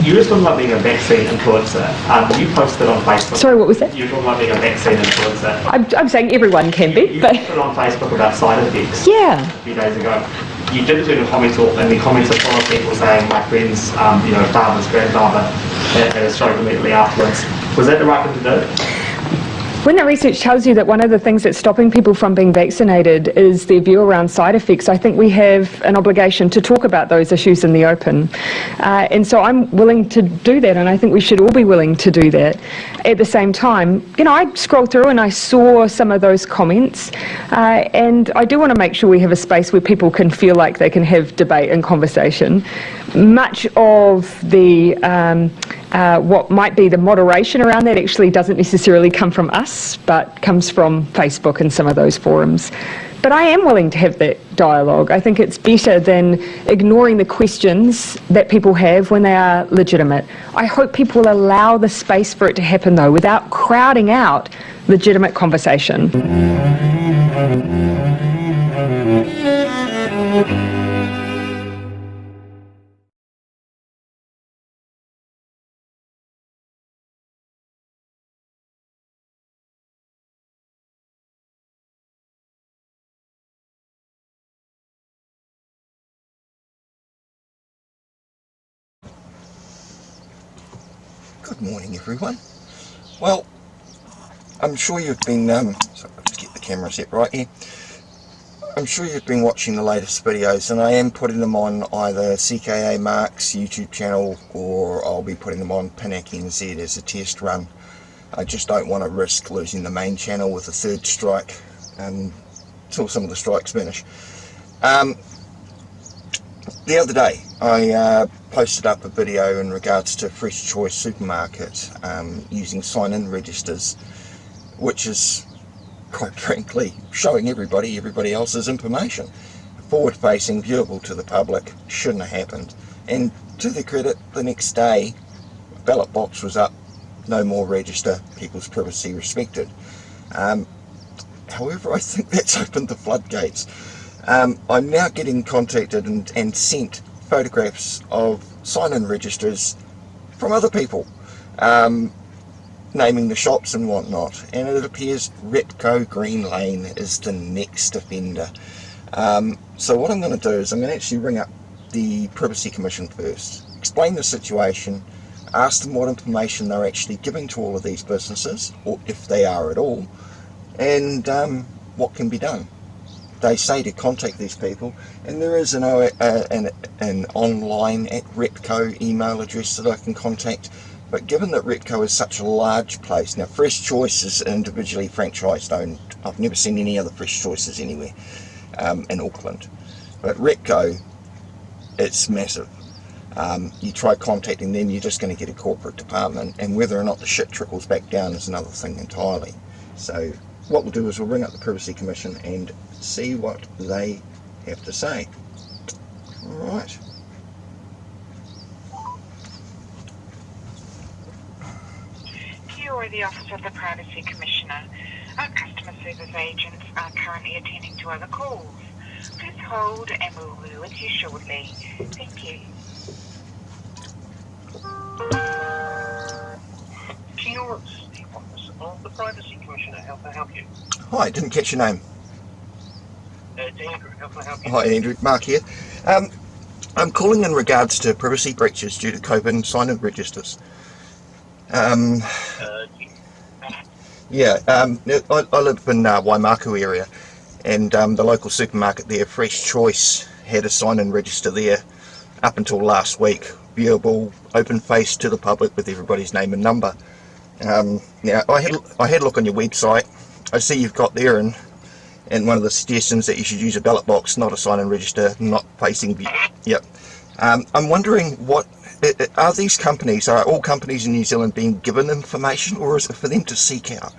You were talking about being a vaccine influencer. You posted on Facebook. Sorry, what was that? You were talking about being a vaccine influencer. I'm saying everyone can be, You but... posted on Facebook about side effects Yeah. a few days ago. You did turn a comment off, and the comments are full of people saying, my friend's father's grandfather had a stroke immediately afterwards. Was that the right thing to do? When the research tells you that one of the things that's stopping people from being vaccinated is their view around side effects, I think we have an obligation to talk about those issues in the open. And so I'm willing to do that, and I think we should all be willing to do that. At the same time, I scrolled through and I saw some of those comments, and I do want to make sure we have a space where people can feel like they can have debate and conversation. Much of the what might be the moderation around that actually doesn't necessarily come from us, but comes from Facebook and some of those forums. But I am willing to have that dialogue. I think it's better than ignoring the questions that people have when they are legitimate. I hope people will allow the space for it to happen, though, without crowding out legitimate conversation. Good morning, everyone. Well, I'm sure you've been, so let's get the camera set right here. I'm sure you've been watching the latest videos, and I am putting them on either CKA Mark's YouTube channel, or I'll be putting them on PINAC NZ as a test run. I just don't want to risk losing the main channel with a third strike until some of the strikes finish. The other day I posted up a video in regards to Fresh Choice Supermarket using sign-in registers, which is quite frankly showing everybody else's information. Forward-facing, viewable to the public, shouldn't have happened. And to their credit, the next day ballot box was up, no more register, people's privacy respected. However, I think that's opened the floodgates. I'm now getting contacted and sent photographs of sign-in registers from other people, naming the shops and whatnot, and it appears Repco Green Lane is the next offender. So what I'm going to do is I'm going to actually ring up the Privacy Commission first, explain the situation, ask them what information they're actually giving to all of these businesses, or if they are at all, and what can be done. They say to contact these people, and there is an online at Repco email address that I can contact, but given that Repco is such a large place, now Fresh Choice is individually franchised owned. I've never seen any other Fresh Choices anywhere in Auckland, but Repco, it's massive. You try contacting them, you're just going to get a corporate department, and whether or not the shit trickles back down is another thing entirely. So what we'll do is we'll ring up the Privacy Commission and see what they have to say. Alright. You are the Office of the Privacy Commissioner. Our customer service agents are currently attending to other calls. Please hold and we'll be with you shortly. Thank you. You're the Office of the Privacy Commissioner. How can I help you? Hi, didn't catch your name. It's Andrew. How can I help you? Hi Andrew, Mark here. I'm calling in regards to privacy breaches due to COVID and sign-in registers. I live in Waimaku area, and the local supermarket there, Fresh Choice, had a sign-in register there up until last week, viewable, open-faced to the public with everybody's name and number. Now I had a look on your website. I see you've got there and one of the suggestions that you should use a ballot box, not a sign-in register, not facing view. Yep. I'm wondering, what are these companies? Are all companies in New Zealand being given information, or is it for them to seek out?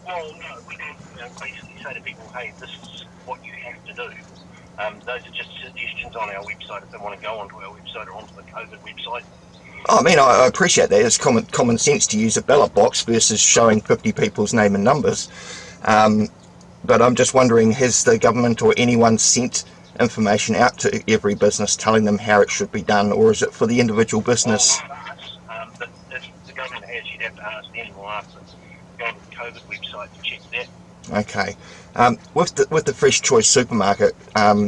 Well, no, we don't basically say to people, hey, this is what you have to do. Those are just suggestions on our website if they want to go onto our website or onto the COVID website. I mean, I appreciate that. It's common sense to use a ballot box versus showing 50 people's name and numbers. But I'm just wondering, has the government or anyone sent information out to every business telling them how it should be done, or is it for the individual business? But if the government has, you'd have to ask them or ask them. Go on to the COVID website to check that. Okay. With the Fresh Choice supermarket,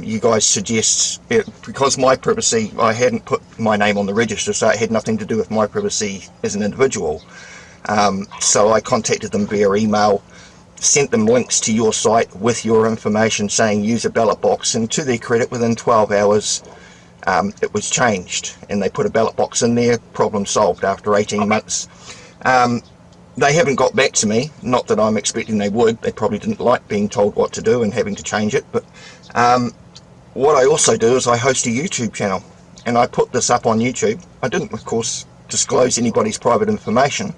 you guys suggest, because my privacy, I hadn't put my name on the register, so it had nothing to do with my privacy as an individual. So I contacted them via email, sent them links to your site with your information saying use a ballot box, and to their credit, within 12 hours it was changed and they put a ballot box in there. Problem solved after 18 months. They haven't got back to me, not that I'm expecting they would. They probably didn't like being told what to do and having to change it. But what I also do is I host a YouTube channel, and I put this up on YouTube. I didn't, of course, disclose anybody's private information,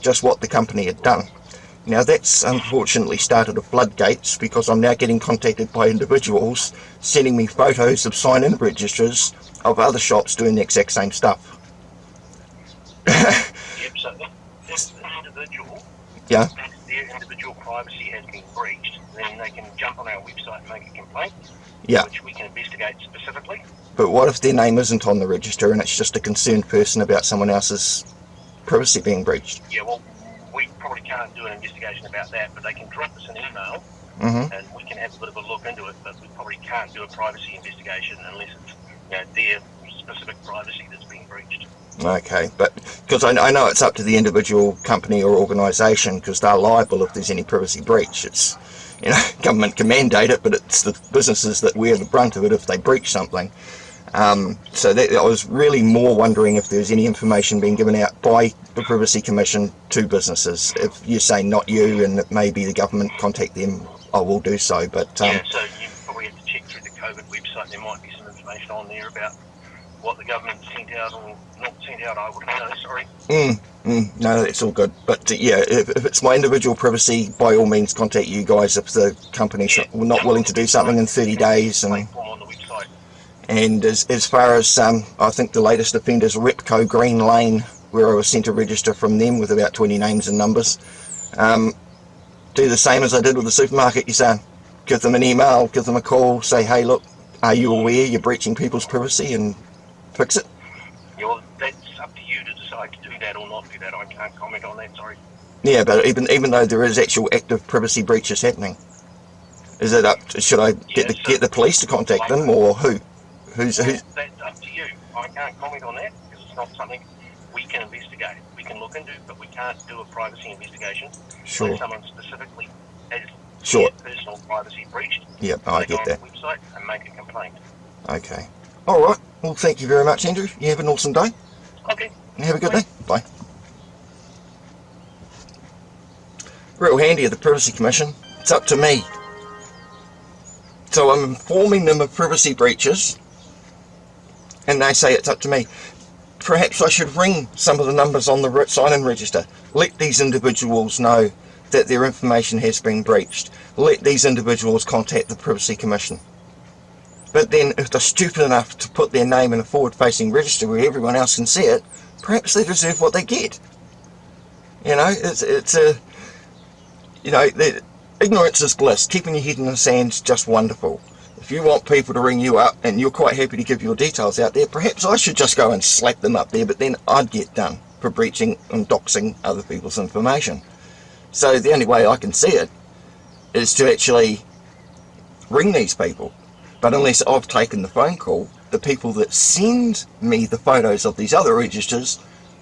just what the company had done. Now that's unfortunately started a floodgates, because I'm now getting contacted by individuals sending me photos of sign-in registers of other shops doing the exact same stuff. Yep, so if an individual, Yeah. if their individual privacy has been breached, then they can jump on our website and make a complaint, Yeah. which we can investigate specifically. But what if their name isn't on the register and it's just a concerned person about someone else's privacy being breached? Yeah, well, we probably can't do an investigation about that, but they can drop us an email and we can have a bit of a look into it, but we probably can't do a privacy investigation unless it's their specific privacy that's being breached. Okay, but because I know it's up to the individual company or organisation, because they're liable if there's any privacy breach. It's, government can mandate it, but it's the businesses that wear the brunt of it if they breach something. So I was really more wondering if there's any information being given out by the Privacy Commission to businesses. If you say not you and that maybe the government contact them, I will do so. But yeah, so you probably have to check through the COVID website. There might be some information on there about what the government sent out or not sent out. I wouldn't know, sorry. No, it's all good. But yeah, if it's my individual privacy, by all means contact you guys if the company's not willing to do something in 30 days. And on the website. And as far as, I think the latest offenders, Repco Green Lane, where I was sent a register from them with about 20 names and numbers. Do the same as I did with the supermarket, you say. Give them an email, give them a call, say, hey, look, are you aware you're breaching people's privacy, and fix it? Yeah, well, that's up to you to decide to do that or not do that. I can't comment on that, sorry. Yeah, but even though there is actual active privacy breaches happening, is it up to, should I get the police to contact them, or who? Who's that's up to you. I can't comment on that because it's not something we can investigate. We can look into, but we can't do a privacy investigation. Sure. When someone specifically has Sure. their personal privacy breached, Yep, I get that. go on the website and make a complaint. Okay. All right. Well, thank you very much, Andrew. You have an awesome day. Okay. Have a good day. Bye. Real handy of the Privacy Commission. It's up to me. So I'm informing them of privacy breaches, and they say it's up to me. Perhaps I should ring some of the numbers on the sign-in register. Let these individuals know that their information has been breached. Let these individuals contact the Privacy Commission. But then if they're stupid enough to put their name in a forward-facing register where everyone else can see it, perhaps they deserve what they get. Ignorance is bliss. Keeping your head in the sand is just wonderful. If you want people to ring you up and you're quite happy to give your details out there, perhaps I should just go and slap them up there, but then I'd get done for breaching and doxing other people's information. So the only way I can see it is to actually ring these people. But unless I've taken the phone call, the people that send me the photos of these other registers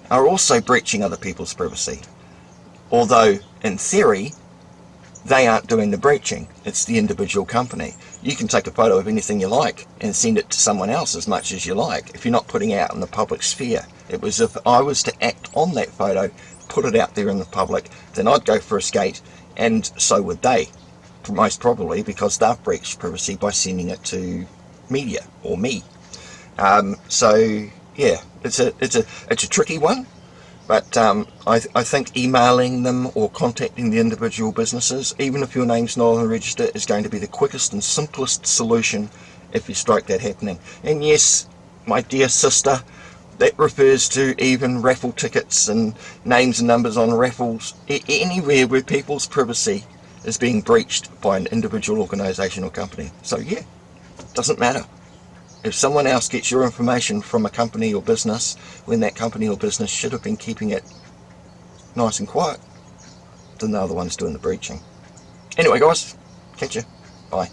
are also breaching other people's privacy. Although, in theory, they aren't doing the breaching, it's the individual company. You can take a photo of anything you like and send it to someone else as much as you like if you're not putting it out in the public sphere. It was if I was to act on that photo, put it out there in the public, then I'd go for a skate, and so would they, most probably, because they've breached privacy by sending it to media or me. So yeah, it's a tricky one. But I think emailing them or contacting the individual businesses, even if your name's not on the register, is going to be the quickest and simplest solution if you strike that happening. And yes, my dear sister, that refers to even raffle tickets and names and numbers on raffles, anywhere where people's privacy is being breached by an individual organisation or company. So yeah, Doesn't matter. If someone else gets your information from a company or business when that company or business should have been keeping it nice and quiet, then they're the ones doing the breaching. Anyway guys, catch you. Bye.